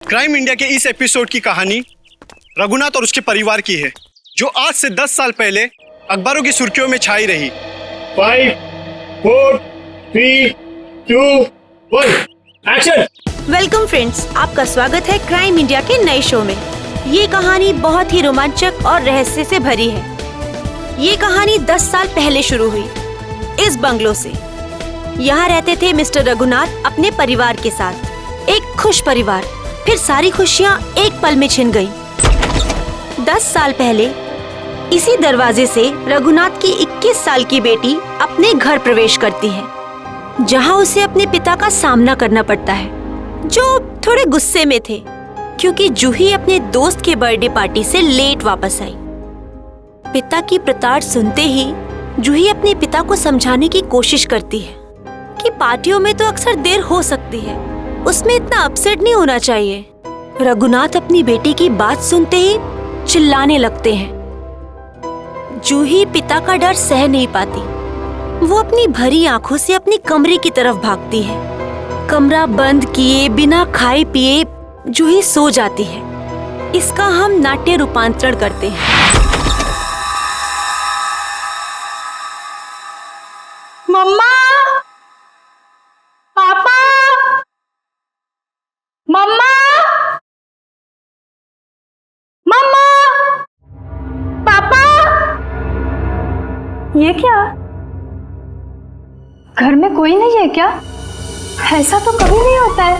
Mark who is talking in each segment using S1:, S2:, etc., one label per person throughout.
S1: Crime India के इस episode की कहानी रघुनाथ और उसके परिवार की है, जो आज से 10 साल पहले अखबारों की सुर्खियों में छाई रही।
S2: 5, 4, 3, 2, 1, एक्शन।
S3: वेलकम फ्रेंड्स, आपका स्वागत है क्राइम इंडिया के नए शो में। ये कहानी बहुत ही रोमांचक और रहस्य से भरी है। ये कहानी 10 साल पहले शुरू हुई इस बंगलो से। यहाँ रहते थे मिस्टर रघुनाथ अपने परिवार के साथ। एक खुश परिवार। फिर सारी खुशियाँ एक पल में छिन गईं। 10 साल पहले इसी दरवाजे से रघुनाथ की 21 साल की बेटी अपने घर प्रवेश करती है, जहाँ उसे अपने पिता का सामना करना पड़ता है, जो थोड़े गुस्से में थे क्योंकि जूही अपने दोस्त के बर्थडे पार्टी से लेट वापस आई। पिता की प्रताड़ सुनते ही जूही अपने पिता को समझाने की कोशिश करती है कि पार्टियों में तो अक्सर देर हो सकती है, उसमें इतना अपसेट नहीं होना चाहिए। रघुनाथ अपनी बेटी की बात सुनते ही चिल्लाने लगते हैं। जूही पिता का डर सह नहीं पाती। वो अपनी भरी आंखों से अपनी कमरे की तरफ भागती है। कमरा बंद किए बिना खाए पिए जूही सो जाती है। इसका हम नाट्य रूपांतरण करते हैं।
S4: मम्मा, पापा, मम्मा, मम्मा, पापा। ये क्या? घर में कोई नहीं है क्या? ऐसा तो कभी नहीं होता है।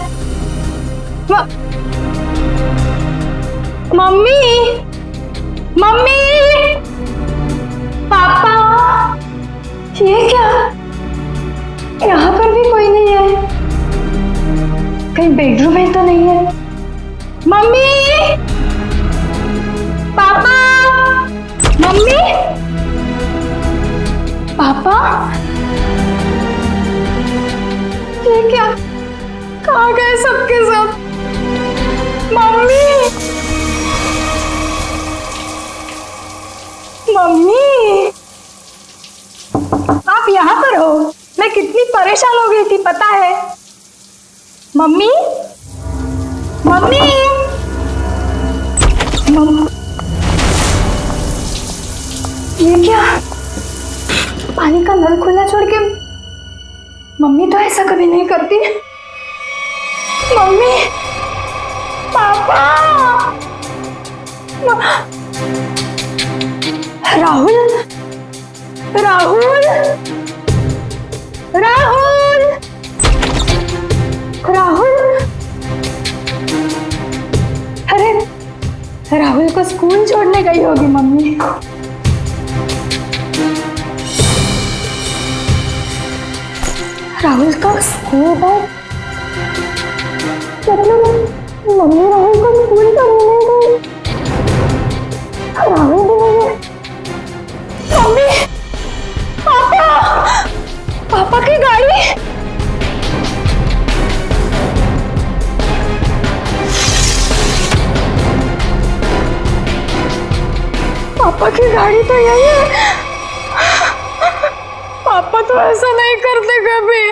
S4: मम्मी, मम्मी, पापा। ये क्या? यहाँ पर भी कोई नहीं है। कहीं बेडरूम में तो नहीं है? मम्मी, पापा, मम्मी, पापा। ये क्या? कहाँ गए सबके सब? मम्मी, मम्मी, आप यहाँ पर हो? मैं कितनी परेशान हो गई थी पता है? मम्मी, मम्मी, ये क्या? पानी का नल खुला छोड़ के मम्मी तो ऐसा कभी नहीं करती। मम्मी, पापा, राहुल, राहुल, राहुल, राहुल। अरे राहुल को स्कूल छोड़ने गई होगी मम्मी। राहुल का स्कूल बैग, मतलब मम्मी राहुल को स्कूल छोड़ने गई। राहुल भी नहीं है। मम्मी, पापा, पापा की गाड़ी। पापा की गाड़ी तो यही है। पापा तो ऐसा नहीं करते कभी।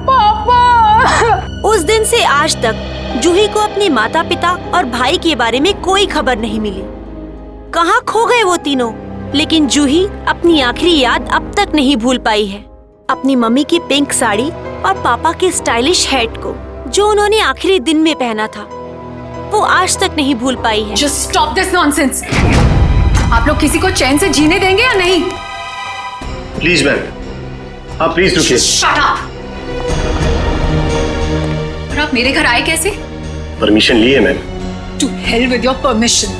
S4: पापा।
S3: उस दिन से आज तक जूही को अपने माता पिता और भाई के बारे में कोई खबर नहीं मिली। कहाँ खो गए वो तीनों? लेकिन जूही अपनी आखिरी याद अब तक नहीं भूल पाई है। अपनी मम्मी की पिंक साड़ी और पापा के स्टाइलिश हैट को, जो उन्होंने आखिरी दिन में पहना था, वो आज तक नहीं भूल पाई है।
S5: Just stop this nonsense. आप लोग किसी को चैन से जीने देंगे या नहीं?
S1: प्लीज मैम, आप प्लीज रुकिए।
S5: Shut up. और आप मेरे घर आए कैसे?
S1: परमिशन लिए ma'am.
S5: To hell with your permission.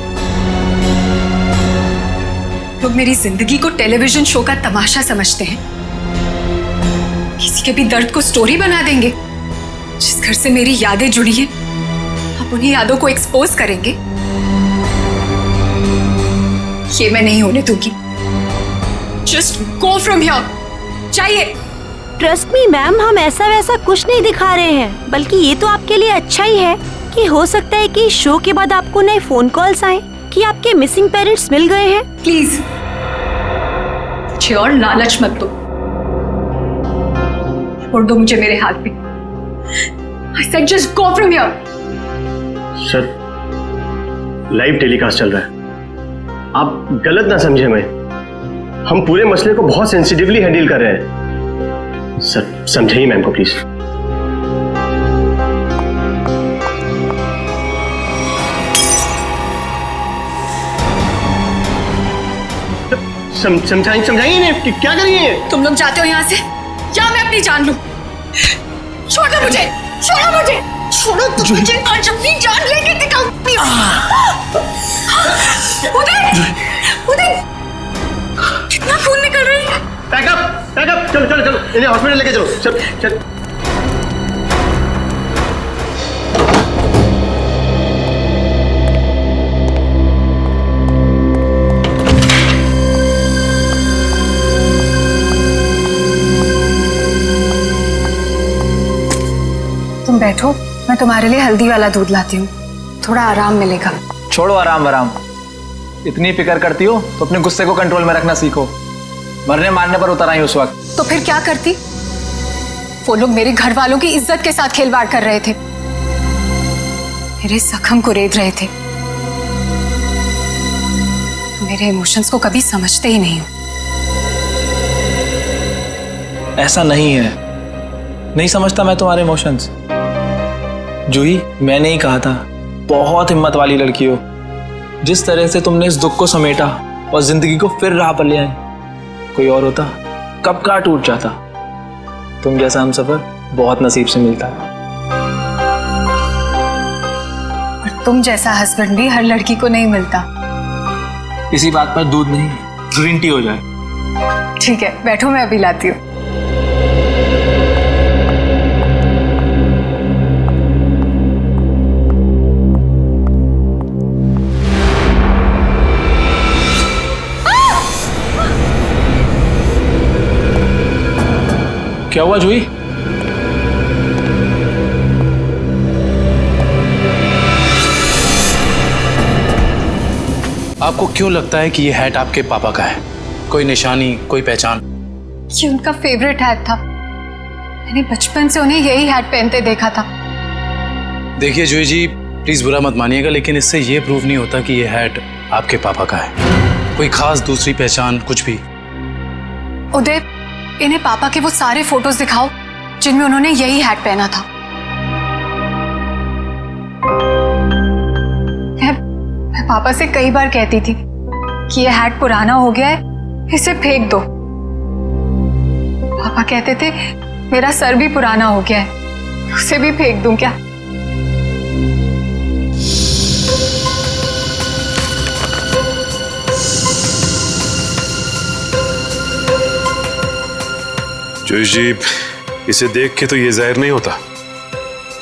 S5: लोग मेरी जिंदगी को टेलीविजन शो का तमाशा समझते हैं। किसी के भी दर्द को स्टोरी बना देंगे। जिस घर से मेरी यादें जुड़ी हैं, आप उन्हीं यादों को एक्सपोज करेंगे। ये मैं नहीं होने दूंगी। Just go from here. चाहिए।
S3: ट्रस्ट मी मैम, हम ऐसा वैसा कुछ नहीं दिखा रहे हैं, बल्कि ये तो आपके लिए अच्छा ही है कि हो सकता है कि शो के बाद आपको नए फोन कॉल्स आए कि आपके मिसिंग पेरेंट्स मिल गए हैं।
S5: प्लीज मुझे और लालच मत दो। छोड़ दो मुझे मेरे हाथ पे। I said just go from here.
S2: Sir, live telecast चल रहा है, आप गलत ना समझे मैं। हम पूरे मसले को बहुत सेंसिटिवली हैंडल कर रहे हैं। सर समझाइए मैम को प्लीज। समझाइए ना कि क्या करिए।
S5: तुम लोग जाते हो यहाँ से या मैं अपनी जान लूं? छोड़ो मुझे, छोड़ो मुझे, छोड़ो तुम मुझे। आज अपनी जान लेके दिखाऊंगी। उदय, उदय, कितना खून निकल रहा है।
S2: पैकअप, चलो चलो चलो, इन्हें हॉस्पिटल लेके चलो। चल चल।
S5: तुम बैठो, मैं तुम्हारे लिए हल्दी वाला दूध लाती हूँ, थोड़ा आराम मिलेगा।
S6: छोड़ो आराम आराम, इतनी फिक्र करती हो तो अपने गुस्से को कंट्रोल में रखना सीखो। मरने मारने पर उतर आई उस वक्त।
S5: तो फिर क्या करती? वो लोग मेरे घर वालों की इज्जत के साथ खिलवाड़ कर रहे थे, मेरे जख्म को रेत रहे थे। मेरे इमोशंस को कभी समझते ही नहीं हो।
S6: ऐसा नहीं है, नहीं समझता मैं तुम्हारे इमोशंस। जूही, मैंने ही कहा था, बहुत हिम्मत वाली लड़की हो। जिस तरह से तुमने इस दुख को समेटा और जिंदगी को फिर राह पर ले आई, कोई और होता कब का टूट जाता। तुम जैसा हमसफर बहुत नसीब से मिलता है।
S5: और तुम जैसा हस्बैंड भी हर लड़की को नहीं मिलता।
S6: इसी बात पर दूध नहीं, ग्रीन टी हो जाए।
S5: ठीक है, बैठो, मैं अभी लाती हूँ।
S6: क्या हुआ जूही?
S7: आपको क्यों लगता है कि ये हैट आपके पापा का है? कोई निशानी, कोई पहचान?
S5: ये उनका फेवरेट हैट था। मैंने बचपन से उन्हें यही हैट पहनते देखा था।
S7: देखिए जूही जी, प्लीज बुरा मत मानिएगा, लेकिन इससे ये प्रूव नहीं होता कि ये हैट आपके पापा का है। कोई खास दूसरी पहचान, कुछ भी?
S5: उदय, इन्हें पापा के वो सारे फोटोज दिखाओ जिनमें उन्होंने यही हैट पहना था। मैं पापा से कई बार कहती थी कि ये हैट पुराना हो गया है, इसे फेंक दो। पापा कहते थे मेरा सर भी पुराना हो गया है, उसे भी फेंक दूं क्या?
S8: जूही जी, इसे देख के तो ये जाहिर नहीं होता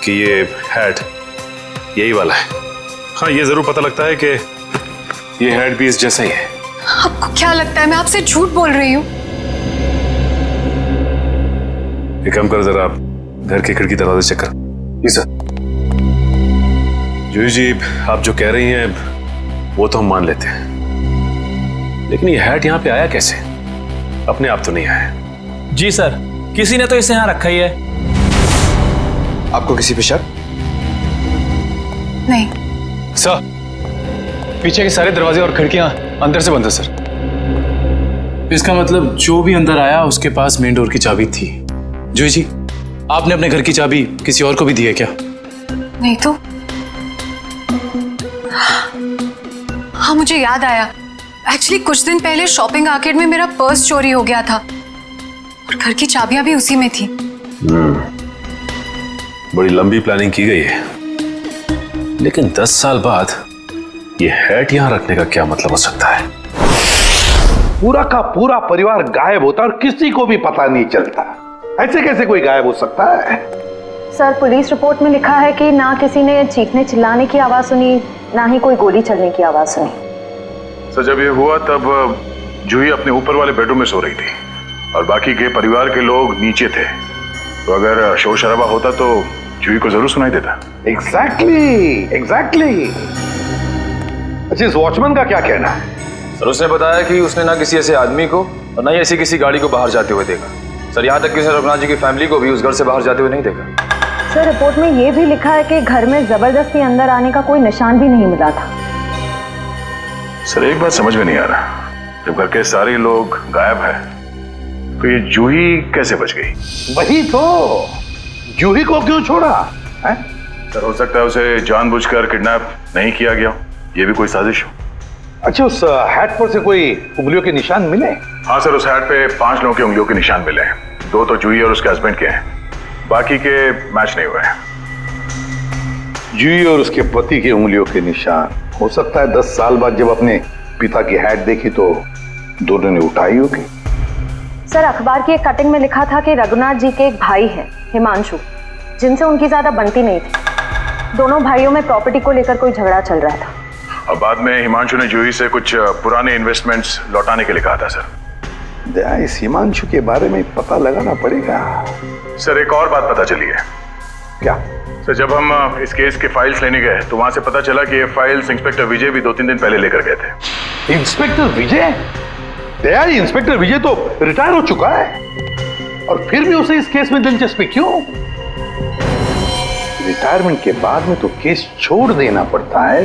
S8: कि ये हैट यही वाला है। हाँ, ये जरूर पता लगता है कि ये हैट भी इस जैसा ही है।
S5: आपको क्या लगता है मैं आपसे झूठ बोल रही हूँ?
S8: एक काम कर, जरा आप घर के खिड़की दरवाजे चेक कर। जी सर। जूही जी, आप जो कह रही हैं वो तो हम मान लेते हैं, लेकिन ये हैट यहाँ पे आया कैसे? अपने आप तो नहीं आया।
S6: जी सर, किसी ने तो इसे यहाँ रखा ही है।
S9: आपको किसी पे शक?
S5: नहीं
S7: सर, पीछे के सारे दरवाजे और खिड़कियां अंदर से बंद है सर। इसका मतलब जो भी अंदर आया उसके पास मेन डोर की चाबी थी। जूही जी, आपने अपने घर की चाबी किसी और को भी दी है क्या?
S5: नहीं तो। हाँ, मुझे याद आया। एक्चुअली कुछ दिन पहले शॉपिंग आर्केड में मेरा पर्स चोरी हो गया था और घर की चाबियां भी उसी में थी।
S8: बड़ी लंबी प्लानिंग की गई है, लेकिन 10 साल बाद ये हैट यहाँ रखने का क्या मतलब हो सकता है?
S9: पूरा का पूरा परिवार गायब होता और किसी को भी पता नहीं चलता। ऐसे कैसे कोई गायब हो सकता है?
S4: सर, पुलिस रिपोर्ट में लिखा है कि ना किसी ने चीखने चिल्लाने की आवाज सुनी, ना ही कोई गोली चलने की आवाज सुनी।
S8: सर, जब ये हुआ तब जूही अपने ऊपर वाले बेडरूम में सो रही थी और बाकी के परिवार के लोग नीचे थे, तो अगर शोर शराबा होता तो जूही को जरूर सुनाई देता।
S9: एग्जैक्टली। अच्छा, इस वॉचमैन का क्या कहना है?
S6: सर, उसने बताया कि उसने ना किसी ऐसे आदमी को और ना ही ऐसी किसी गाड़ी को बाहर जाते हुए देखा। सर, यहाँ तक कि उसने रघुनाथ जी की फैमिली को भी उस घर से बाहर जाते हुए नहीं देखा।
S4: सर रिपोर्ट में ये भी लिखा है कि घर में जबरदस्ती अंदर आने का कोई निशान भी नहीं मिला था।
S8: सर एक बात समझ में नहीं आ रहा, जब घर के सारे लोग गायब हैं तो ये जूही कैसे बच गई?
S9: वही तो, जूही को क्यों छोड़ा है?
S8: सर हो सकता है उसे जानबूझकर किडनैप नहीं किया गया, ये भी कोई साजिश हो।
S9: अच्छा, उस हैट पर से कोई उंगलियों के निशान मिले?
S8: हाँ सर, उस हैट पे 5 लोगों की उंगलियों के निशान मिले हैं। 2 तो जूही और उसके हस्बैंड के हैं, बाकी के मैच नहीं हुए हैं।
S9: जूही और उसके पति की उंगलियों के निशान, हो सकता है 10 साल बाद जब अपने पिता की हैट देखी तो दोनों ने उठाई होगी।
S4: सर अखबार की एक कटिंग में लिखा था कि रघुनाथ जी के एक भाई हैं, हिमांशु, जिनसे उनकी ज्यादा बनती नहीं थी। दोनों भाइयों में प्रॉपर्टी को लेकर कोई झगड़ा चल रहा था।
S8: अब बाद में हिमांशु ने जूही से कुछ पुराने इन्वेस्टमेंट्स लौटाने के लिए कहा था सर।
S9: दया, इस हिमांशु के बारे में पता लगाना पड़ेगा।
S8: सर एक और बात पता चली है।
S9: क्या?
S8: सर जब हम इस केस के फाइल्स लेने गए तो वहां से पता चला कि ये फाइल्स इंस्पेक्टर विजय भी 2-3 दिन पहले लेकर गए थे।
S9: इंस्पेक्टर विजय? दया, इंस्पेक्टर विजय तो रिटायर हो चुका है और फिर भी उसे इस केस में दिलचस्पी क्यों? रिटायरमेंट के बाद में तो केस छोड़ देना पड़ता है।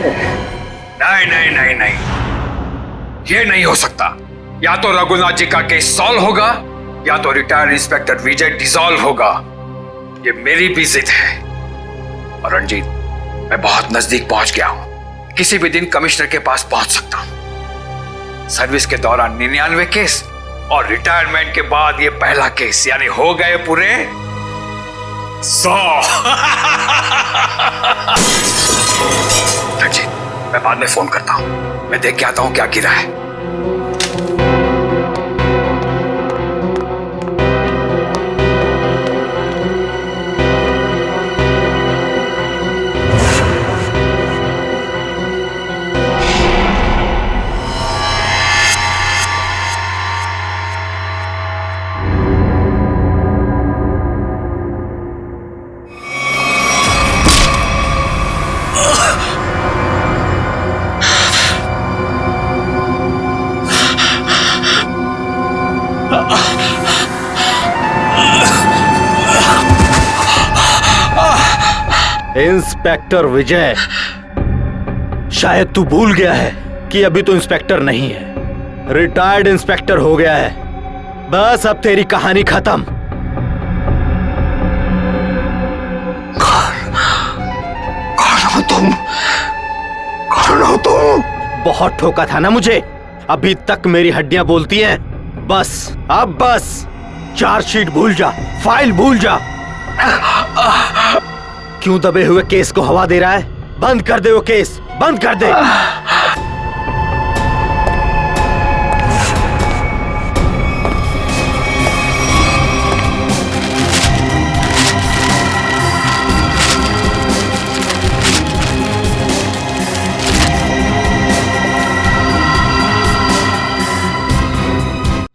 S10: नहीं नहीं नहीं नहीं, ये नहीं हो सकता। या तो रघुनाथ जी का केस सॉल्व होगा या तो रिटायर्ड इंस्पेक्टर विजय डिसॉल्व होगा। ये मेरी भी जिद है। और रंजीत, मैं बहुत नजदीक पहुंच गया हूं। किसी भी दिन कमिश्नर के पास पहुंच सकता हूं। सर्विस के दौरान 99 केस और रिटायरमेंट के बाद ये पहला केस, यानी हो गए पूरे 100। रंजीत, मैं बाद में फोन करता हूं। मैं देख के आता हूं क्या गिरा है।
S11: इंस्पेक्टर विजय, शायद तू भूल गया है कि अभी तो इंस्पेक्टर नहीं है, रिटायर्ड इंस्पेक्टर हो गया है। बस अब तेरी कहानी खत्म। कौन हो तुम? बहुत ठोका था ना मुझे, अभी तक मेरी हड्डियां बोलती हैं। बस अब बस, चार्जशीट भूल जा, फाइल भूल जा। क्यों दबे हुए केस को हवा दे रहा है? बंद कर दे वो केस, बंद कर दे।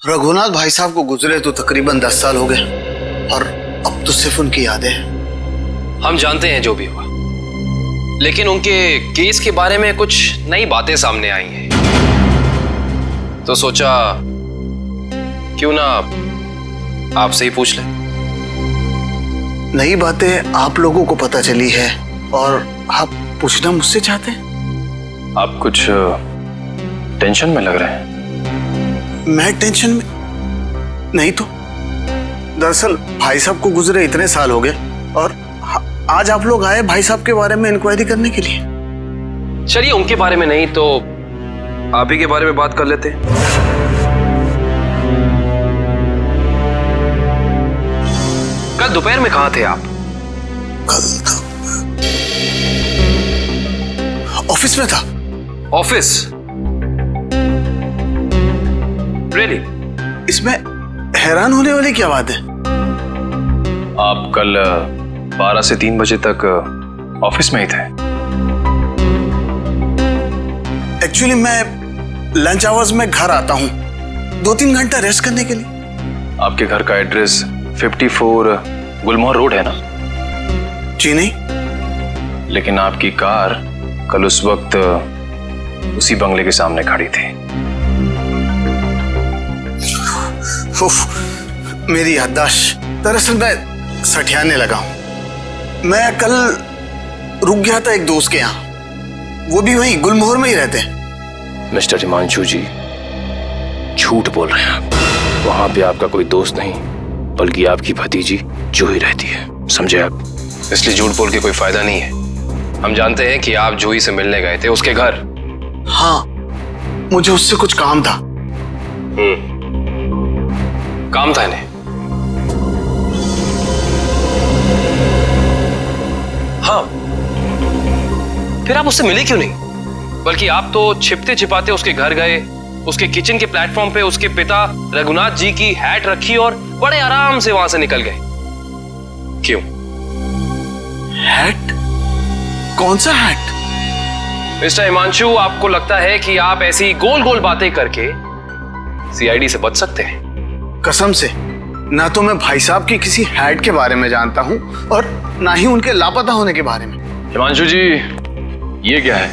S12: रघुनाथ भाई साहब को गुजरे तो तकरीबन 10 साल हो गए और अब तो सिर्फ उनकी यादें हैं।
S13: हम जानते हैं जो भी हुआ, लेकिन उनके केस के बारे में कुछ नई बातें सामने आई हैं, तो सोचा क्यों ना आपसे ही पूछ लें।
S12: नई बातें आप लोगों को पता चली है और आप पूछना मुझसे चाहते हैं?
S13: आप कुछ टेंशन में लग रहे हैं।
S12: मैं टेंशन में नहीं तो, दरअसल भाई साहब को गुजरे इतने साल हो गए और आज आप लोग आए भाई साहब के बारे में इंक्वायरी करने के लिए।
S13: चलिए उनके बारे में नहीं तो आप ही के बारे में बात कर लेते हैं। कल दोपहर में कहां थे आप?
S12: कल था ऑफिस में था।
S13: ऑफिस? रियली?
S12: इसमें हैरान होने वाली क्या बात है?
S13: आप कल 12 से 3 बजे तक ऑफिस में ही थे।
S12: एक्चुअली मैं लंच आवर्स में घर आता हूँ 2-3 घंटा रेस्ट करने के लिए।
S13: आपके घर का एड्रेस 54 गुलमोहर रोड है ना?
S12: जी नहीं।
S13: लेकिन आपकी कार कल उस वक्त उसी बंगले के सामने खड़ी थी।
S12: मेरी याददाश्त, दरअसल मैं सठियाने लगा हूं। मैं कल रुक गया था एक दोस्त के यहाँ, वो भी वहीं गुलमोहर में ही रहते हैं।
S13: मिस्टर हिमांशु जी, झूठ बोल रहे हैं आप। वहां पे आपका कोई दोस्त नहीं, बल्कि आपकी भतीजी जूही रहती है, समझे आप? इसलिए झूठ बोल के कोई फायदा नहीं है। हम जानते हैं कि आप जूही से मिलने गए थे उसके घर।
S12: हाँ, मुझे उससे कुछ काम था।
S13: काम था इन्हें? हाँ, फिर आप उससे मिले क्यों नहीं? बल्कि आप तो छिपते छिपाते उसके घर गए, उसके किचन के प्लेटफॉर्म पे उसके पिता रघुनाथ जी की हैट रखी और बड़े आराम से वहां से निकल गए। क्यों?
S12: हैट? कौन सा हैट?
S13: मिस्टर हिमांशु, आपको लगता है कि आप ऐसी गोल गोल बातें करके सीआईडी से बच सकते हैं?
S12: कसम से, ना तो मैं भाई साहब की किसी हैट के बारे में जानता हूं और ना ही उनके लापता होने के बारे में।
S13: हिमांशु जी, ये क्या है?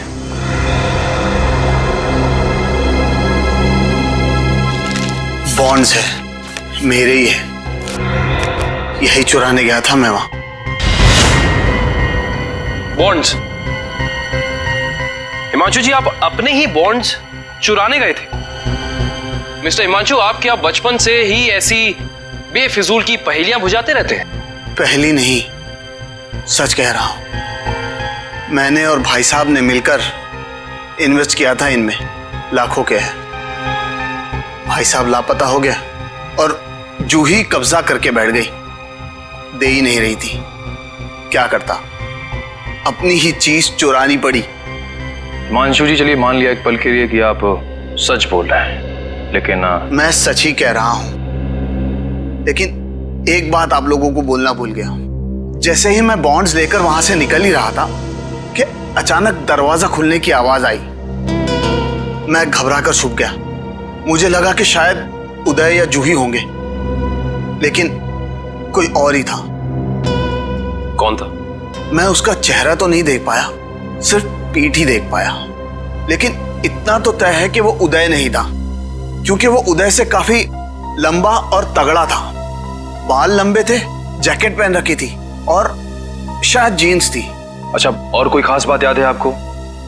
S12: बॉन्ड्स है, मेरे ही है। यही चुराने गया था मैं वहां।
S13: बॉन्ड्स? हिमांशु जी, आप अपने ही बॉन्ड्स चुराने गए थे? मिस्टर हिमांशु, आप क्या बचपन से ही ऐसी बेफिजूल की पहेलियां बुझाते रहते हैं?
S12: पहली नहीं, सच कह रहा हूं। मैंने और भाई साहब ने मिलकर इन्वेस्ट किया था इनमें, लाखों के है। भाई साहब लापता हो गया और जूही कब्जा करके बैठ गई, दे ही नहीं रही थी। क्या करता, अपनी ही चीज चुरानी पड़ी।
S13: हिमांशु जी, चलिए मान लिया एक पल के लिए कि आप सच बोल रहे हैं, लेकिन
S12: मैं सच ही कह रहा हूं, लेकिन एक बात आप लोगों को बोलना भूल गया। जैसे ही मैं बॉन्ड्स लेकर वहां से निकल ही रहा था कि अचानक दरवाजा खुलने की आवाज आई। मैं घबराकर छुप गया। मुझे लगा कि शायद उदय या जूही होंगे, लेकिन कोई और ही था।
S13: कौन था?
S12: मैं उसका चेहरा तो नहीं देख पाया, सिर्फ पीठ ही देख पाया। लेकिन इतना तो तय है कि वो उदय नहीं था, क्योंकि वो उदय से काफी लंबा और तगड़ा था। बाल लंबे थे, जैकेट पहन रखी थी और शायद जीन्स थी।
S13: अच्छा, और कोई खास बात याद है आपको?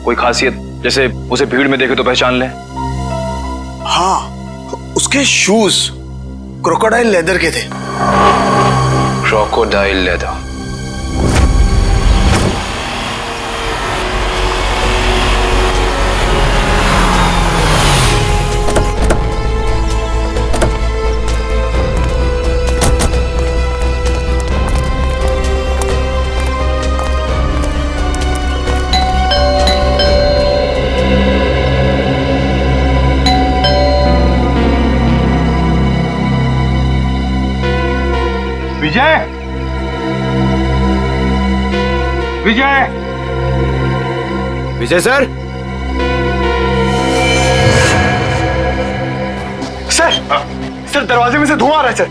S13: कोई खासियत, जैसे उसे भीड़ में देखे तो पहचान लें?
S12: हाँ, उसके शूज क्रोकोडाइल लेदर के थे।
S13: Crocodile leather?
S9: Vijay, Vijay,
S11: Vijay sir.
S2: Sir दरवाजे में से धुआं आ रहा है सर।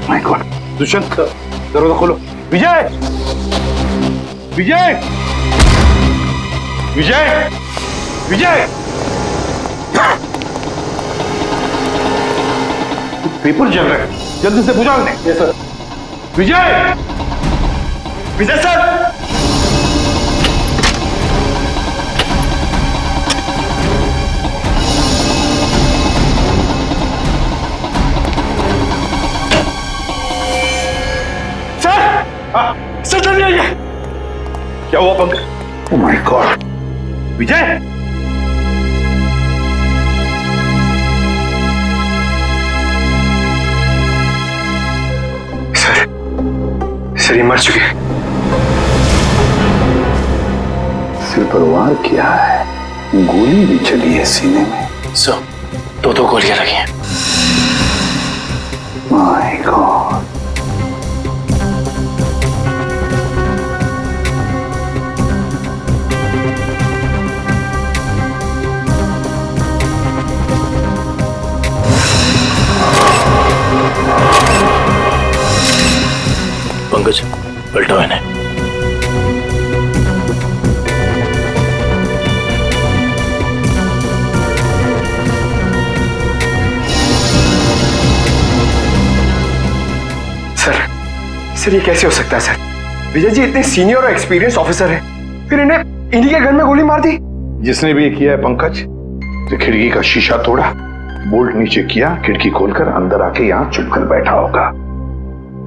S9: माय गॉड, दुष्यंत दरवाजा खोलो। विजय, विजय, विजय, विजय, पेपर जल रहा है, जल्दी से बुझा दें। Yes sir. Vijay, Vijay sir. Sir जल्दी आइए। क्या हुआ Pankaj? Oh my God. Vijay,
S2: sir ये मर चुके।
S9: सिर पर वार किया है, गोली भी चली है सीने में।
S12: सर, दो गोलियां लगी हैं।
S9: My God.
S13: पंकज, पलटो इन्हें।
S14: सर ये कैसे हो सकता है सर? विजय जी इतने सीनियर और एक्सपीरियंस ऑफिसर हैं, फिर इन्हें इन्हीं के घर में गोली मार दी।
S9: जिसने भी किया है पंकज, जो खिड़की का शीशा तोड़ा, बोल्ट नीचे किया, खिड़की खोलकर अंदर आके यहाँ चुप कर बैठा होगा।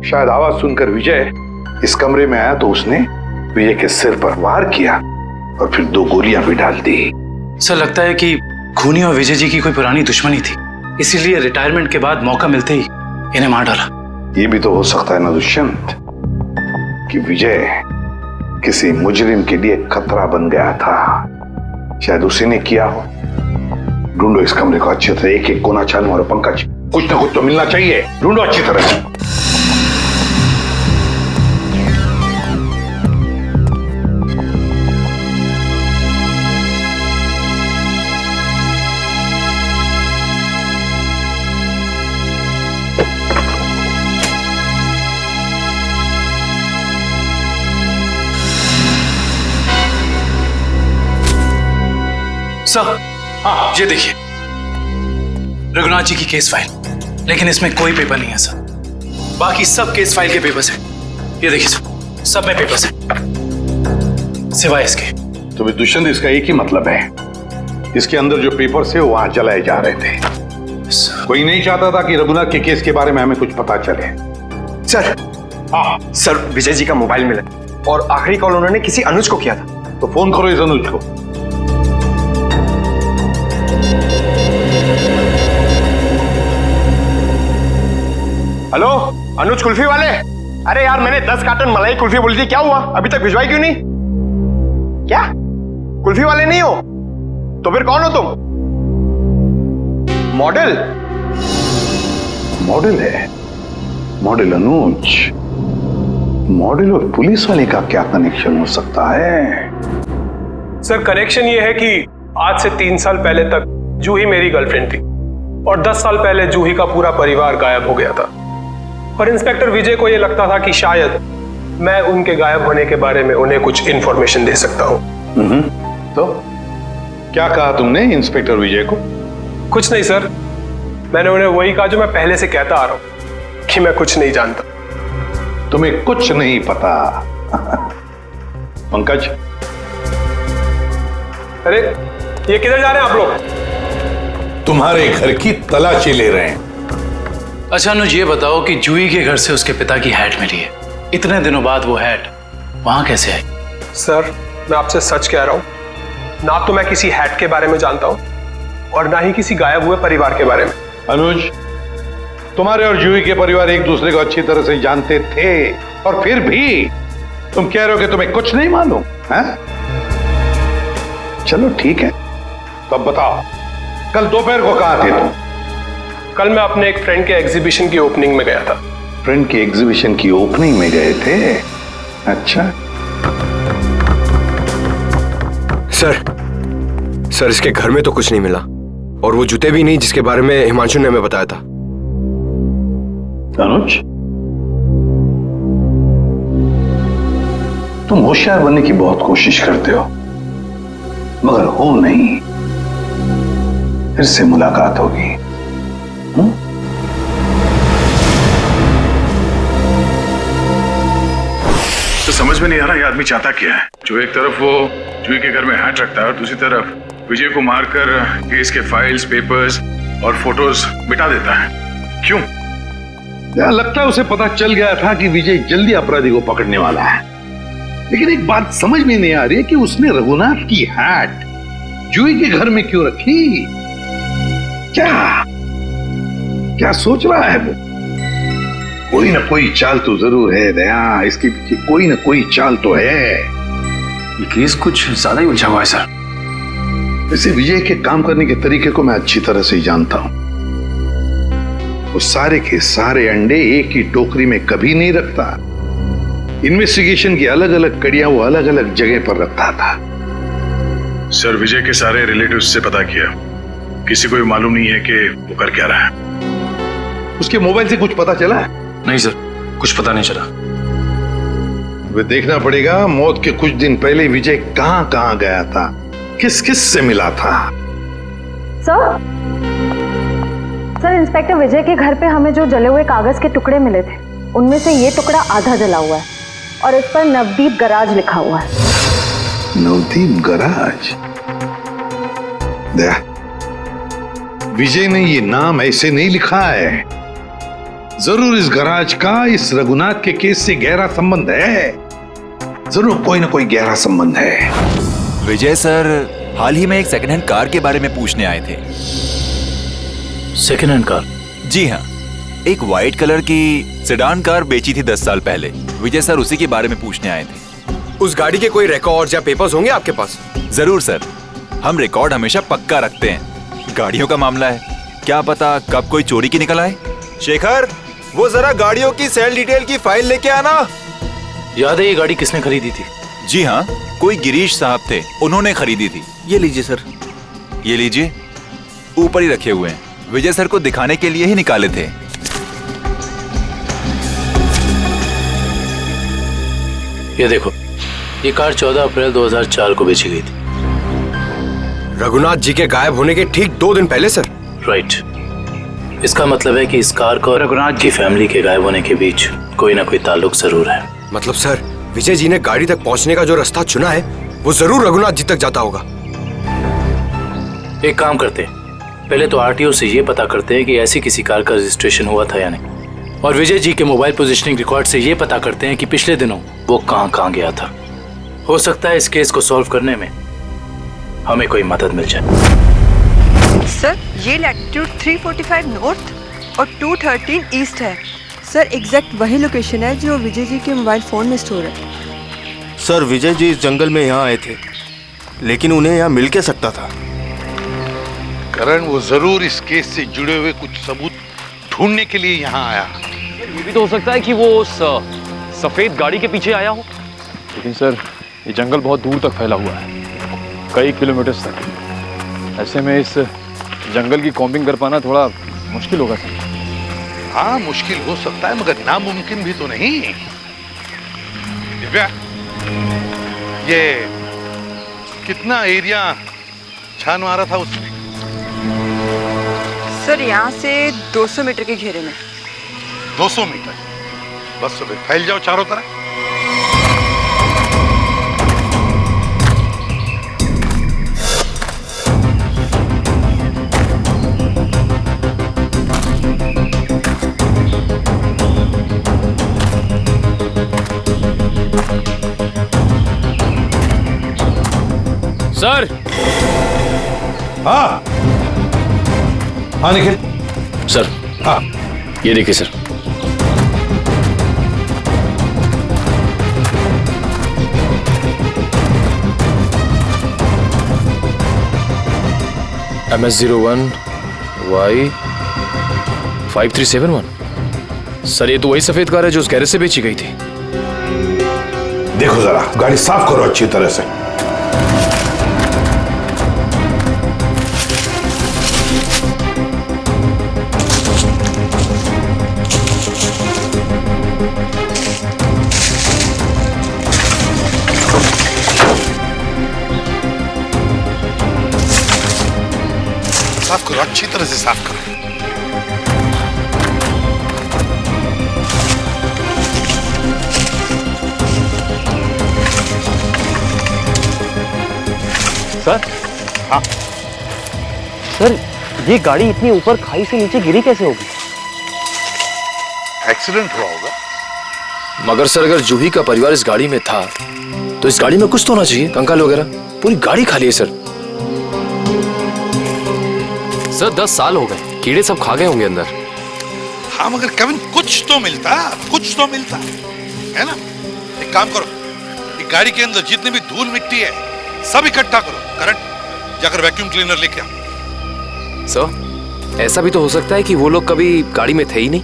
S9: शायद आवाज सुनकर विजय इस कमरे में आया तो उसने विजय के सिर पर वार किया और फिर 2 गोलियां भी डाल दी।
S7: सर लगता है कि खूनी और विजय जी की कोई पुरानी दुश्मनी थी, इसीलिए रिटायरमेंट के बाद मौका मिलते ही इन्हें मार डाला।
S9: ये भी तो हो सकता है ना दुष्यंत कि विजय किसी मुजरिम के लिए खतरा बन गया था, शायद उसी ने किया हो। ढूंढो इस कमरे को अच्छी तरह, एक एक कोना छानो। और पंकज, कुछ ना कुछ तो मिलना चाहिए, ढूंढो अच्छी तरह से।
S7: सर, हाँ ये देखिए, रघुनाथ जी की केस फाइल, लेकिन इसमें कोई पेपर नहीं है सर। बाकी सब केस फाइल के पेपर्स हैं। ये देखिए सर, सब में पेपर्स हैं सिवाय इसके।
S9: तो भी दुष्यंत, इसका एक ही मतलब है, इसके अंदर जो पेपर्स है वो वहां जलाए जा रहे थे। कोई नहीं चाहता था कि रघुनाथ के केस के बारे में हमें कुछ पता चले।
S14: सर, हाँ सर, विजय जी का मोबाइल मिला और आखिरी कॉल उन्होंने किसी अनुज को किया था।
S9: तो फोन करो इस अनुज को।
S14: हेलो, अनुज कुल्फी वाले? अरे यार, मैंने 10 कार्टन मलाई कुल्फी बोली थी, क्या हुआ? अभी तक भिजवाई क्यों नहीं? क्या कुल्फी वाले नहीं हो? तो फिर कौन हो तुम? मॉडल?
S9: मॉडल है? मॉडल अनुज? मॉडल और पुलिस वाले का क्या कनेक्शन हो सकता है?
S15: सर, कनेक्शन ये है कि आज से 3 साल पहले तक जूही मेरी गर्लफ्रेंड थी और 10 साल पहले जूही का पूरा परिवार गायब हो गया था। और इंस्पेक्टर विजय को यह लगता था कि शायद मैं उनके गायब होने के बारे में उन्हें कुछ इंफॉर्मेशन दे सकता हूं।
S9: तो क्या कहा तुमने इंस्पेक्टर विजय को?
S15: कुछ नहीं सर, मैंने उन्हें वही कहा जो मैं पहले से कहता आ रहा हूं कि मैं कुछ नहीं जानता।
S9: तुम्हें कुछ नहीं पता? पंकज,
S15: अरे ये किधर जा रहे हैं आप लोग?
S9: तुम्हारे घर की तलाशी ले रहे हैं।
S7: अच्छा अनुज, ये बताओ कि जूही के घर से उसके पिता की हैट मिली है, इतने दिनों बाद वो हैट वहां कैसे आई?
S15: सर, मैं आपसे सच कह रहा हूं, ना तो मैं किसी हैट के बारे में जानता हूं और ना ही किसी गायब हुए परिवार के बारे में।
S9: अनुज, तुम्हारे और जूही के परिवार एक दूसरे को अच्छी तरह से जानते थे और फिर भी तुम कह रहे हो कि तुम्हें कुछ नहीं मालूम है? चलो ठीक है, तो अब बताओ, कल दोपहर को कहां थे तुम?
S15: कल मैं अपने एक फ्रेंड के एग्जीबिशन की ओपनिंग में गया था।
S9: फ्रेंड की एग्जीबिशन की ओपनिंग में गए थे? अच्छा।
S14: सर इसके घर में तो कुछ नहीं मिला और वो जूते भी नहीं जिसके बारे में हिमांशु ने हमें बताया था।
S9: अनुज, तुम होशियार बनने की बहुत कोशिश करते हो, मगर हो नहीं। फिर से मुलाकात होगी।
S8: तो समझ में नहीं आ रहा ये आदमी चाहता क्या है। जो एक तरफ वो जूही के घर में हैट रखता है और दूसरी तरफ विजय को मारकर केस के फाइल्स, पेपर्स और फोटोज मिटा देता है। क्यों?
S9: लगता है उसे पता चल गया था कि विजय जल्दी अपराधी को पकड़ने वाला है। लेकिन एक बात समझ में नहीं आ रही है कि उसने रघुनाथ की हैट जूही के घर में क्यों रखी? क्या सोच रहा है वो? कोई ना कोई चाल तो जरूर है दया, इसके पीछे कोई ना कोई चाल तो है।
S7: ये केस कुछ ज्यादा ही उलझा हुआ है सर।
S9: वैसे विजय के काम करने के तरीके को मैं अच्छी तरह से जानता हूं। वो सारे के सारे अंडे एक ही टोकरी में कभी नहीं रखता। इन्वेस्टिगेशन की अलग अलग कड़ियां वो अलग अलग जगह पर रखता था।
S8: सर, विजय के सारे रिलेटिव्स से पता किया, किसी को भी मालूम नहीं है कि वो कर क्या रहा है।
S9: उसके मोबाइल से कुछ पता चला?
S7: नहीं सर, कुछ पता नहीं चला।
S9: वे देखना पड़ेगा मौत के कुछ दिन पहले विजय कहां कहां गया था, किस किस से मिला था।
S4: सर, इंस्पेक्टर विजय के घर पे हमें जो जले हुए कागज के टुकड़े मिले थे
S16: उनमें से ये टुकड़ा आधा जला हुआ है और इस पर नवदीप गराज लिखा हुआ है।
S9: नवदीप गराज? विजय ने ये नाम ऐसे नहीं लिखा है। जरूर इस गराज का इस रघुनाथ के केस से गहरा संबंध है। जरूर कोई ना कोई गहरा संबंध है।
S17: विजय सर हाल ही में एक सेकंड हैंड कार के बारे में पूछने आए थे।
S7: Second hand car?
S17: जी हाँ, एक व्हाइट कलर की सेडान कार बेची थी 10 साल पहले। विजय सर उसी के बारे में पूछने आए थे।
S14: उस गाड़ी के कोई रिकॉर्ड या पेपर्स होंगे आपके पास?
S17: जरूर सर, हम रिकॉर्ड हमेशा पक्का रखते हैं। गाड़ियों का मामला है, क्या पता कब कोई चोरी की निकल आए।
S11: शेखर, वो जरा गाड़ियों की सेल डिटेल की फाइल लेके आना।
S7: याद है ये गाड़ी किसने खरीदी थी?
S17: जी हाँ, कोई गिरीश साहब थे, उन्होंने खरीदी थी।
S11: ये लीजिए सर।
S17: ये लीजिए, ऊपर ही रखे हुए हैं। विजय सर को दिखाने के लिए ही निकाले थे।
S7: ये देखो, ये कार 14 अप्रैल 2004 को बेची गई थी।
S14: रघुनाथ जी के गायब होने के ठीक 2 दिन पहले सर?
S7: राइट। इसका मतलब है कि इस कार को रघुनाथ की फैमिली के गायब होने के बीच कोई ना कोई ताल्लुक जरूर है।
S14: मतलब सर, विजय जी ने गाड़ी तक पहुंचने का जो रास्ता चुना है वो जरूर रघुनाथ जी तक जाता होगा।
S7: एक काम करते हैं, पहले तो आरटीओ से ये पता करते हैं कि ऐसी किसी कार का रजिस्ट्रेशन हुआ था या नहीं, और विजय जी के मोबाइल पोजीशनिंग रिकॉर्ड से ये पता करते हैं कि पिछले दिनों वो कहाँ गया था। हो सकता है इस केस को सॉल्व करने में हमें कोई मदद मिल जाए।
S18: सर, ये लैटिट्यूड 345 नॉर्थ और 213 ईस्ट है। सर, एग्जैक्ट वही लोकेशन है जो विजय जी के मोबाइल फोन में स्टोर है।
S11: सर, विजय जी इस जंगल में यहाँ आए थे, लेकिन उन्हें यहाँ मिल के सकता था।
S9: करण, वो जरूर इस केस से जुड़े हुए कुछ सबूत ढूंढने के लिए यहाँ आया।
S19: ये भी तो हो सकता है कि वो उस सफेद गाड़ी के पीछे आया हो।
S20: लेकिन सर, ये जंगल बहुत दूर तक फैला हुआ है, कई किलोमीटर तक। ऐसे में इस जंगल की कॉम्बिंग कर पाना थोड़ा मुश्किल होगा सर।
S9: हाँ, मुश्किल हो सकता है, मगर नामुमकिन भी तो नहीं। दिव्या, ये कितना एरिया छान मारा था उसने?
S18: सर, यहाँ से 200 मीटर के घेरे में।
S9: 200 मीटर? बस, तो फिर फैल जाओ चारों तरफ।
S19: सर।
S9: हाँ हाँ निखिल।
S19: सर,
S9: हाँ,
S19: ये देखिए सर। MS01 Y 5371। सर, ये तो वही सफेद कार है जो उस गैरेज से बेची गई थी।
S9: देखो जरा, गाड़ी साफ करो अच्छी तरह से। साफ करो, अच्छी तरह से साफ करो।
S19: सर।
S9: हाँ
S19: सर, ये गाड़ी इतनी ऊपर खाई से नीचे गिरी कैसे होगी?
S9: एक्सीडेंट हुआ होगा।
S19: मगर सर, अगर जूही का परिवार इस गाड़ी में था तो इस गाड़ी में कुछ तो होना चाहिए, कंकाल वगैरह। पूरी गाड़ी खाली है सर।
S13: सर, 10 साल हो गए, कीड़े सब खा गए होंगे अंदर।
S9: हाँ, मगर केविन कुछ तो मिलता है ना। एक काम करो, एक गाड़ी के अंदर जितनी भी धूल मिट्टी है सब इकट्ठा करो। करंट, जाकर वैक्यूम क्लीनर लेके आओ।
S13: सर, ऐसा भी तो हो सकता है कि वो लोग कभी गाड़ी में थे ही नहीं।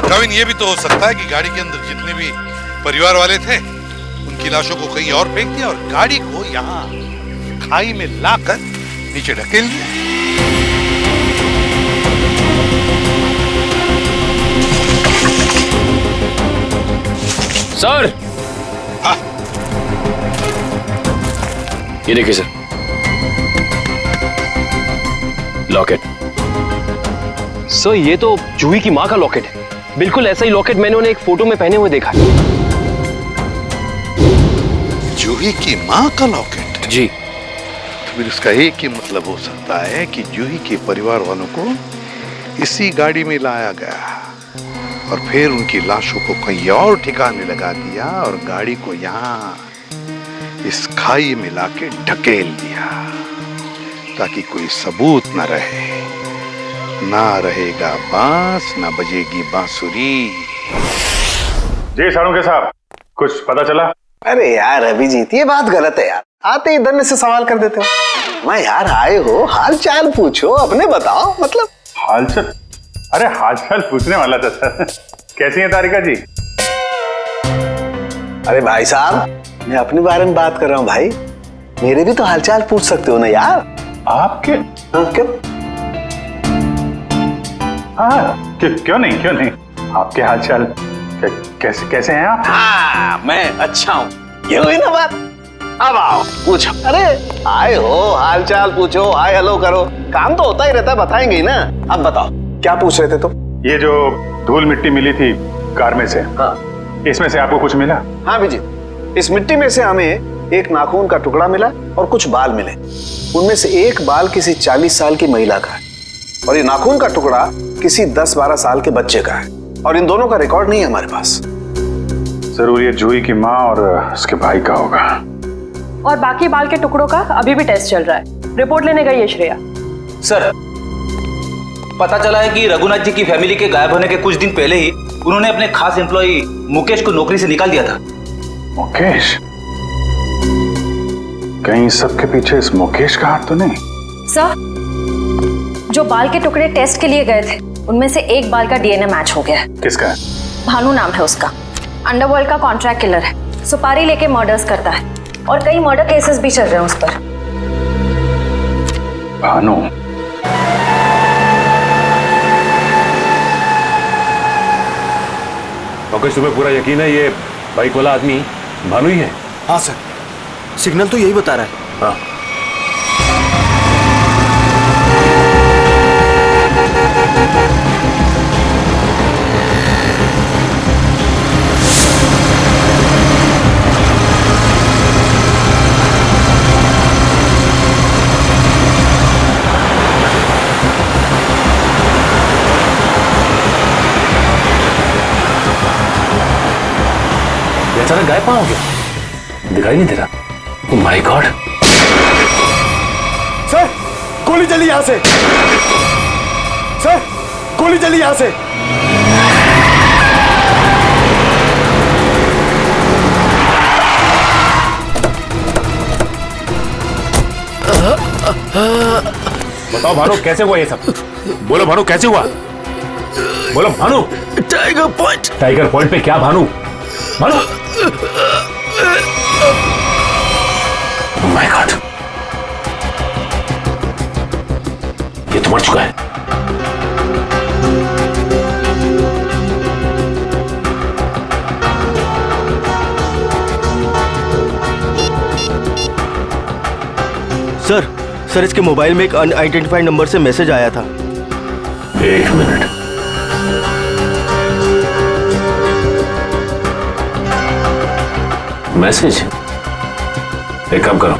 S9: केविन, ये भी तो हो सकता है कि गाड़ी के अंदर जितने भी परिवार वाले थे उनकी लाशों को कहीं और फेंक दिया और गाड़ी को यहाँ खाई में लाकर नीचे ढकेल दिया।
S19: सर।
S9: हाँ।
S19: ये देखिए सर, लॉकेट।
S13: सर ये तो जूही की माँ का लॉकेट है। बिल्कुल ऐसा ही लॉकेट मैंने उन्हें एक फोटो में पहने हुए देखा है।
S9: जूही की माँ का लॉकेट?
S13: जी।
S9: फिर उसका एक ही मतलब हो सकता है कि जूही के परिवार वालों को इसी गाड़ी में लाया गया और फिर उनकी लाशों को कहीं और ठिकाने लगा दिया और गाड़ी को यहाँ इस खाई में लाके ढकेल दिया ताकि कोई सबूत न रहे। ना रहेगा बांस, ना बजेगी बांसुरी।
S8: जी साळुंखे साहब, कुछ पता चला?
S12: अरे यार अभिजीत, ये बात गलत है यार। आते ही धन्य से सवाल कर देते हो। मैं यार आए हो, हाल चाल पूछो, अपने बताओ। मतलब
S8: हाल चाल? अरे हाल चाल पूछने वाला था सर। कैसी है तारिका जी?
S12: अरे भाई साहब, मैं अपने बारे में बात कर रहा हूँ भाई। मेरे भी तो हालचाल पूछ सकते हो ना यार।
S8: आपके?
S12: क्यों?
S8: हाँ, क्यों नहीं। आपके हालचाल कैसे हैं आप?
S12: हाँ, मैं अच्छा हूँ। ये हुई ना बात। अब आओ पूछो। अरे आए हो, हालचाल पूछो, हाय हेलो करो, काम तो होता ही रहता है, बताएंगे ही ना। अब बताओ क्या पूछ रहे थे तुम?
S8: ये जो धूल मिट्टी मिली थी कार में से, हाँ, इसमें से आपको कुछ मिला?
S12: हाँ विजय, इस मिट्टी में से हमें एक नाखून का टुकड़ा मिला और कुछ बाल मिले। उनमें से एक बाल किसी 40 साल की महिला का है और ये नाखून का टुकड़ा किसी 10-12 साल के बच्चे का है और इन दोनों का रिकॉर्ड नहीं है हमारे पास।
S8: जरूर ये जूही की माँ और उसके भाई का होगा।
S16: और बाकी बाल के टुकड़ों का अभी भी टेस्ट चल रहा है। रिपोर्ट लेने गई है श्रेया।
S21: सर, पता चला है कि रघुनाथ जी की फैमिली के गायब होने के कुछ दिन पहले ही उन्होंने अपने खास एम्प्लॉई मुकेश को नौकरी से निकाल दिया था।
S8: मुकेश? कहीं सबके पीछे इस मुकेश का हाथ तो नहीं?
S16: सर, जो बाल के टुकड़े टेस्ट के लिए गए थे उनमें से एक बाल का डीएनए मैच हो गया है।
S8: किसका है?
S16: भानु नाम है उसका। अंडरवर्ल्ड का कॉन्ट्रैक्ट किलर है, सुपारी लेके मर्डर्स करता है और कई मर्डर केसेस भी चल रहे हैं उस पर।
S8: भानु?
S22: मुकेश, तुम्हें पूरा यकीन है ये बाइक वाला आदमी भानु ही है?
S11: हाँ सर, सिग्नल तो यही बता रहा है।
S22: हाँ। अचानक गायब कहाँ हो गया? दिखाई नहीं दे रहा। ओह माय गॉड!
S11: सर, गोली चली यहां से। सर, गोली चली यहां से।
S22: बताओ भानु, कैसे हुआ ये सब? बोलो भानु, कैसे हुआ? बोलो Bhanu.
S11: Tiger point.
S22: Tiger point पे क्या भानु? भानु! माय गॉड, ये तो मर चुका है।
S11: सर, इसके मोबाइल में एक अनआइडेंटिफाइड नंबर से मैसेज आया था।
S22: एक मिनट। मैसेज? एक काम करो,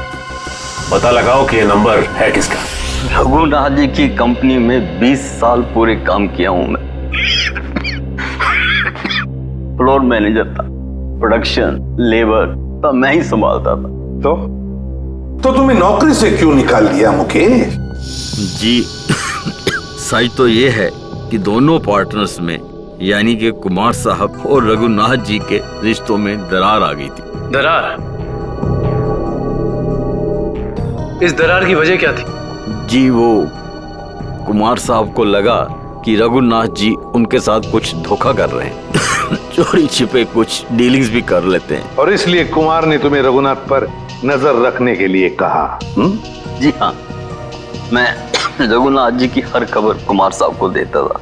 S22: पता लगाओ कि ये नंबर है किसका।
S23: रघुनाथ जी की कंपनी में 20 साल पूरे काम किया हूं मैं। फ्लोर मैनेजर था, प्रोडक्शन, लेबर सब मैं ही संभालता था।
S9: तो तुम्हें नौकरी से क्यों निकाल दिया मुकेश?
S23: जी, सच तो ये है कि दोनों पार्टनर्स में यानी कि कुमार साहब और रघुनाथ जी के रिश्तों में दरार आ गई थी।
S6: दरार? इस दरार की वजह क्या थी?
S23: जी, वो कुमार साहब को लगा कि रघुनाथ जी उनके साथ कुछ धोखा कर रहे हैं। चोरी छिपे कुछ डीलिंग्स भी कर लेते हैं।
S9: और इसलिए कुमार ने तुम्हें रघुनाथ पर नजर रखने के लिए कहा?
S23: जी हाँ, मैं रघुनाथ जी की हर खबर कुमार साहब को देता था।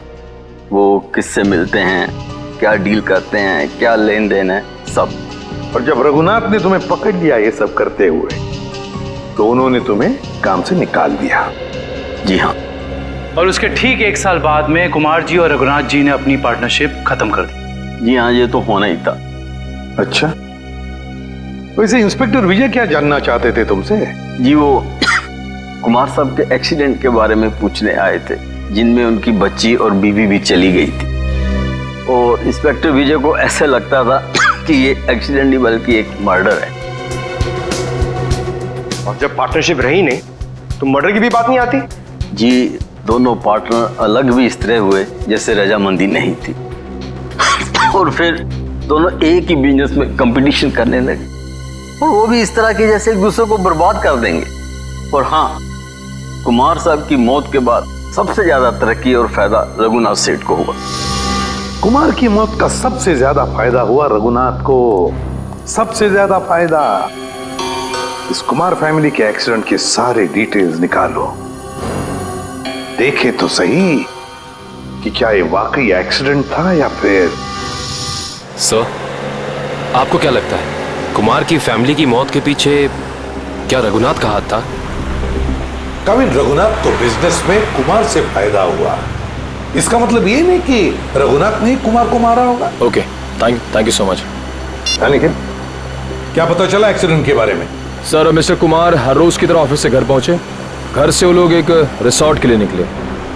S23: वो किससे मिलते हैं, क्या डील करते हैं, क्या लेन देन है, सब।
S9: और जब रघुनाथ ने तुम्हें पकड़ लिया ये सब करते हुए, तो उन्होंने तुम्हें काम से निकाल दिया?
S23: जी हाँ।
S7: और उसके ठीक 1 साल बाद में कुमार जी और रघुनाथ जी ने अपनी पार्टनरशिप खत्म कर दी।
S23: जी हाँ, ये तो होना ही था।
S9: अच्छा, वैसे इंस्पेक्टर विजय क्या जानना चाहते थे तुमसे?
S23: जी वो कुमार साहब के एक्सीडेंट के बारे में पूछने आए थे, जिनमें उनकी बच्ची और बीवी भी चली गई थी। और इंस्पेक्टर विजय को ऐसे लगता था कि ये एक्सीडेंट नहीं बल्कि एक मर्डर है।
S14: और जब पार्टनरशिप रही नहीं तो मर्डर की भी बात नहीं आती?
S23: जी, दोनों पार्टनर अलग भी इस तरह हुए जैसे रजामंदी नहीं थी। और फिर दोनों एक ही बिजनेस में कंपटीशन करने लगे, और वो भी इस तरह के जैसे एक दूसरे को बर्बाद कर देंगे। और हाँ, कुमार साहब की मौत के बाद सबसे ज्यादा तरक्की और फायदा रघुनाथ सेठ को हुआ।
S9: कुमार की मौत का सबसे ज्यादा फायदा हुआ रघुनाथ को। सबसे ज्यादा फायदा। इस कुमार फैमिली के एक्सीडेंट के सारे डिटेल्स निकालो, देखे तो सही कि क्या ये वाकई एक्सीडेंट था या फिर।
S19: सर, आपको क्या लगता है कुमार की फैमिली की मौत के पीछे क्या रघुनाथ का हाथ था?
S9: कविन, रघुनाथ तो बिजनेस में कुमार से फायदा हुआ, इसका मतलब ये नहीं कि रघुनाथ ने कुमार को मारा होगा।
S19: Okay, thank you so much.
S9: लेकिन क्या पता चला एक्सीडेंट के बारे में?
S20: सर, मिस्टर कुमार हर रोज की तरह ऑफिस से घर पहुंचे। घर से वो लोग एक रिसोर्ट के लिए निकले।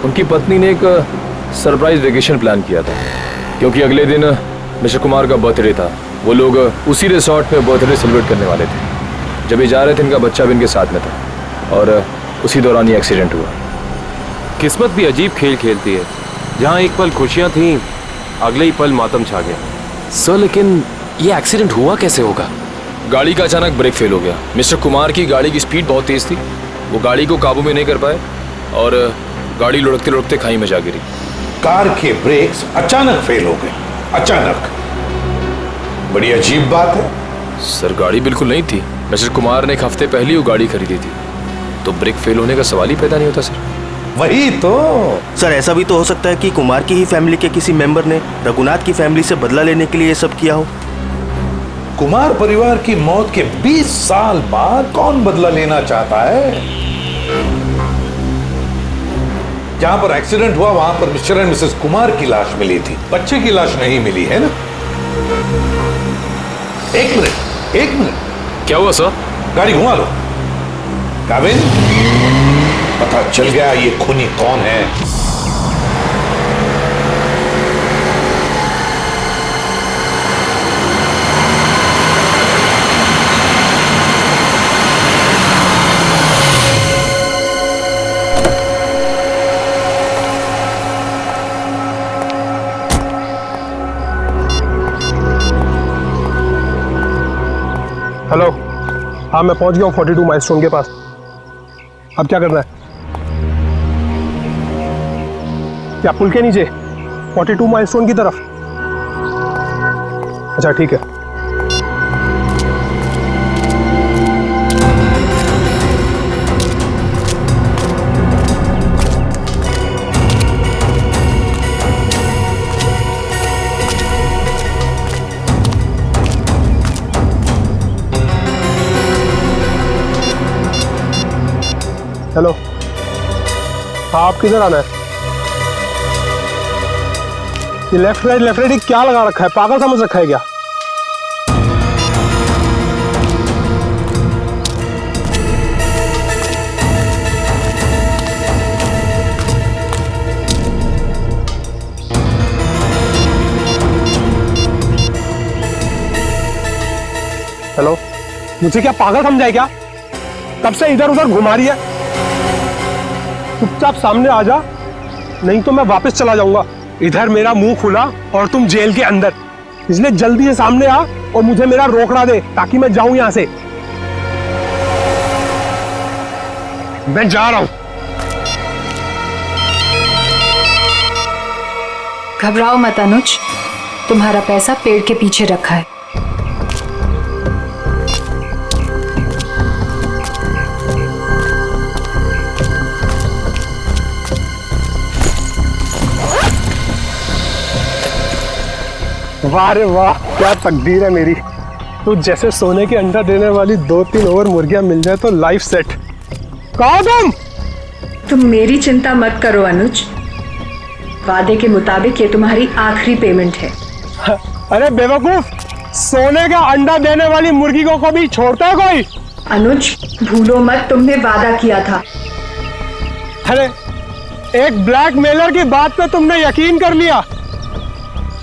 S20: उनकी पत्नी ने एक सरप्राइज वेकेशन प्लान किया था, क्योंकि अगले दिन मिस्टर कुमार का बर्थडे था। वो लोग उसी रिसोर्ट में बर्थडे सेलिब्रेट करने वाले थे। जब ये जा रहे थे, इनका बच्चा भी इनके साथ में था, और उसी दौरान ये एक्सीडेंट हुआ।
S19: किस्मत भी अजीब खेल खेलती है, जहाँ एक पल खुशियाँ थीं, अगले ही पल मातम छा गया। सर, लेकिन ये एक्सीडेंट हुआ कैसे होगा?
S20: गाड़ी का अचानक ब्रेक फेल हो गया। मिस्टर कुमार की गाड़ी की स्पीड बहुत तेज थी, वो गाड़ी को काबू में नहीं कर पाए और गाड़ी लुढ़कते लुढ़कते खाई में जा गिरी।
S9: कार के ब्रेक्स अचानक फेल हो गए। अचानक। बड़ी अजीब बात है।
S20: सर, गाड़ी बिल्कुल नहीं थी। मिस्टर कुमार ने एक हफ्ते पहले ही वो गाड़ी खरीदी थी, तो ब्रेक फेल होने का सवाल ही पैदा नहीं होता सर।
S11: वही तो सर, ऐसा भी तो हो सकता है कि कुमार की ही फैमिली के किसी मेंबर ने रघुनाथ की फैमिली से बदला लेने के लिए ये सब किया हो।
S9: कुमार परिवार की मौत के 20 साल बाद कौन बदला लेना चाहता है? जहां पर एक्सीडेंट हुआ वहां पर मिस्टर एंड मिसेस कुमार की लाश मिली थी, बच्चे की लाश नहीं मिली है ना? एक मिनट।
S19: क्या हुआ सर?
S9: गाड़ी घुमा लो। काविन, पता चल गया ये खूनी कौन है।
S15: हेलो, हाँ मैं पहुंच गया हूँ 42 माइलस्टोन के पास। अब क्या करना है? क्या पुल के नीचे 42 माइलस्टोन की तरफ? अच्छा ठीक है। हेलो, हाँ आप किधर आना है? ये लेफ्ट राइट क्या लगा रखा है? पागल समझ रखा है क्या? हेलो, मुझे क्या पागल समझा है क्या? कब से इधर उधर घुमा रही है? चुपचाप सामने आ जा, नहीं तो मैं वापस चला जाऊंगा। इधर मेरा मुंह खुला और तुम जेल के अंदर, इसलिए जल्दी से सामने आ और मुझे मेरा रोकड़ा दे ताकि मैं जाऊं यहां से। मैं जा रहा हूं।
S4: घबराओ मत अनुज, तुम्हारा पैसा पेड़ के पीछे रखा है।
S15: वाह रे वाह, क्या तकदीर है मेरी। तो जैसे सोने के अंडा देने वाली 2-3 और मुर्गियां मिल जाए तो लाइफ सेट। कहो तुम?
S18: तुम मेरी चिंता मत करो अनुज, वादे के मुताबिक ये तुम्हारी आखिरी पेमेंट है।
S15: अरे बेवकूफ, सोने का अंडा देने वाली मुर्गी को कभी छोड़ता है कोई?
S18: अनुज भूलो मत, तुमने वादा किया था।
S15: अरे एक ब्लैकमेलर की बात पे तुमने यकीन कर लिया।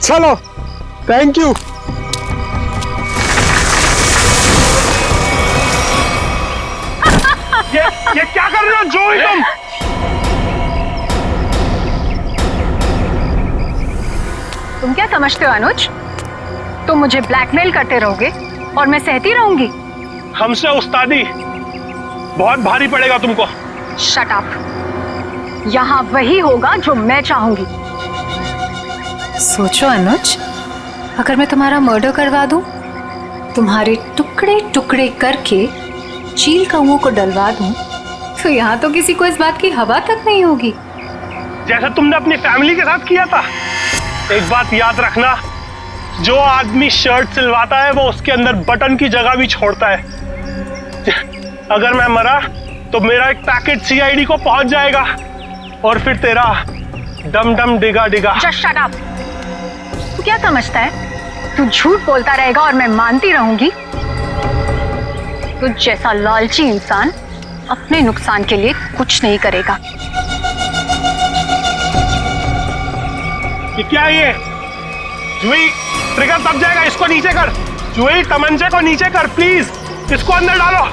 S15: चलो, थैंक यू। ये क्या कर रहे हो जोई तुम?
S1: तुम क्या समझते हो अनुज? तुम मुझे ब्लैकमेल करते रहोगे और मैं सहती रहूंगी?
S15: हमसे उस्तादी बहुत भारी पड़ेगा तुमको।
S1: Shut up. यहाँ वही होगा जो मैं चाहूंगी। सोचो अनुज, अगर मैं तुम्हारा मर्डर करवा दूं, तुम्हारे टुकड़े टुकड़े करके चील कौओं को डलवा दूं, तो यहाँ तो किसी को इस बात की हवा तक नहीं होगी।
S15: जैसे तुमने अपनी फैमिली के साथ किया था। एक बात याद रखना, जो आदमी शर्ट सिलवाता है वो उसके अंदर बटन की जगह भी छोड़ता है। अगर मैं मरा तो मेरा एक पैकेट सीआईडी को पहुंच जाएगा और फिर तेरा डम डम डिगा डिगा।
S1: Just shut up। तू क्या समझता है तू झूठ बोलता रहेगा और मैं मानती रहूंगी? तुझ जैसा लालची इंसान अपने नुकसान के लिए कुछ नहीं करेगा।
S15: ये क्या है ये? जुई, ट्रिगर दब जाएगा, इसको नीचे कर। जुई, तमंचे को नीचे कर प्लीज, इसको अंदर डालो,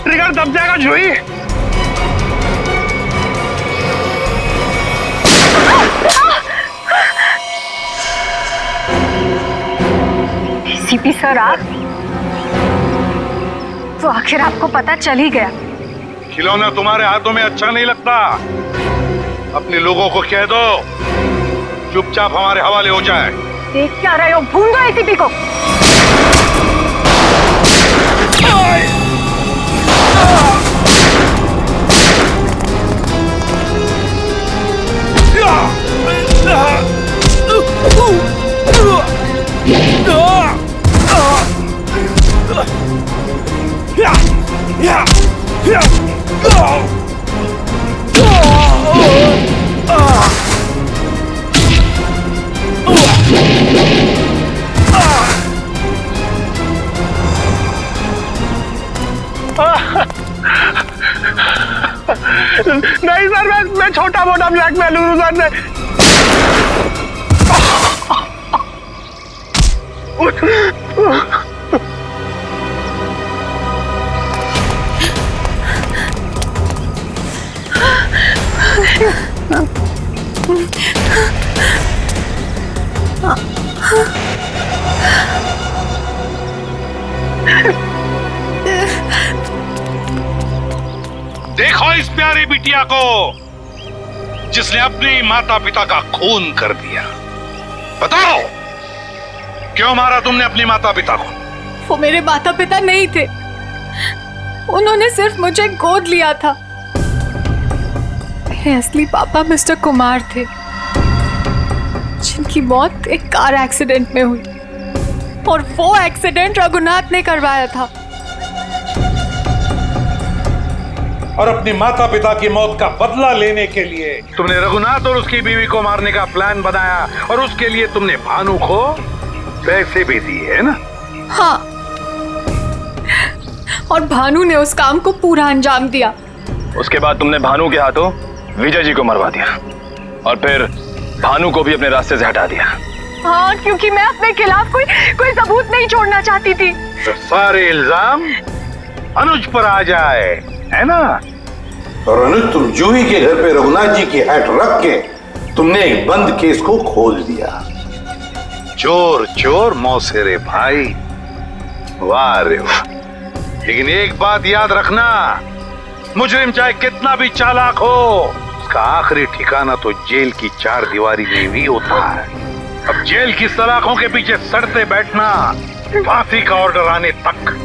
S15: ट्रिगर दब जाएगा जुई।
S1: सीपी सर, आप तो आखिर आपको पता चल ही गया।
S9: खिलौना तुम्हारे हाथों में अच्छा नहीं लगता। अपने लोगों को कह दो चुपचाप हमारे हवाले हो जाए।
S1: देख क्या रहे हो? भून दो एसीपी को।
S15: नहीं सर, मैं छोटा मोटा ब्लैकमेल हूँ सर।
S9: देखो इस प्यारी बिटिया को जिसने अपने माता पिता का खून कर दिया। बताओ क्यों मारा तुमने अपने माता पिता को?
S1: वो मेरे माता पिता नहीं थे, उन्होंने सिर्फ मुझे गोद लिया था। मेरे असली पापा मिस्टर कुमार थे, जिनकी मौत एक कार एक्सीडेंट में हुई, और वो एक्सीडेंट रघुनाथ ने करवाया था।
S9: और अपने माता पिता की मौत का बदला लेने के लिए तुमने रघुनाथ और उसकी बीवी को मारने का प्लान बनाया, और उसके लिए तुमने भानु को पैसे भी दिए, है ना?
S1: हाँ, और भानु ने उस काम को पूरा अंजाम दिया।
S20: उसके बाद तुमने भानु के हाथों विजय जी को मरवा दिया और फिर भानु को भी अपने रास्ते से हटा दिया।
S1: हाँ, क्योंकि मैं अपने खिलाफ कोई सबूत नहीं छोड़ना चाहती थी।
S9: तो सारे इल्जाम अनुज पर आ जाए, है ना? और अनुज, तुम जूही के घर पे रघुनाथ जी की हैट रख के तुमने एक बंद केस को खोल दिया। चोर चोर मौसेरे भाई, वाह रे वाह। लेकिन एक बात याद रखना, मुजरिम चाहे कितना भी चालाक हो, उसका आखिरी ठिकाना तो जेल की चार दीवारी में भी होता है। अब जेल की सलाखों के पीछे सड़ते बैठना फांसी का ऑर्डर आने तक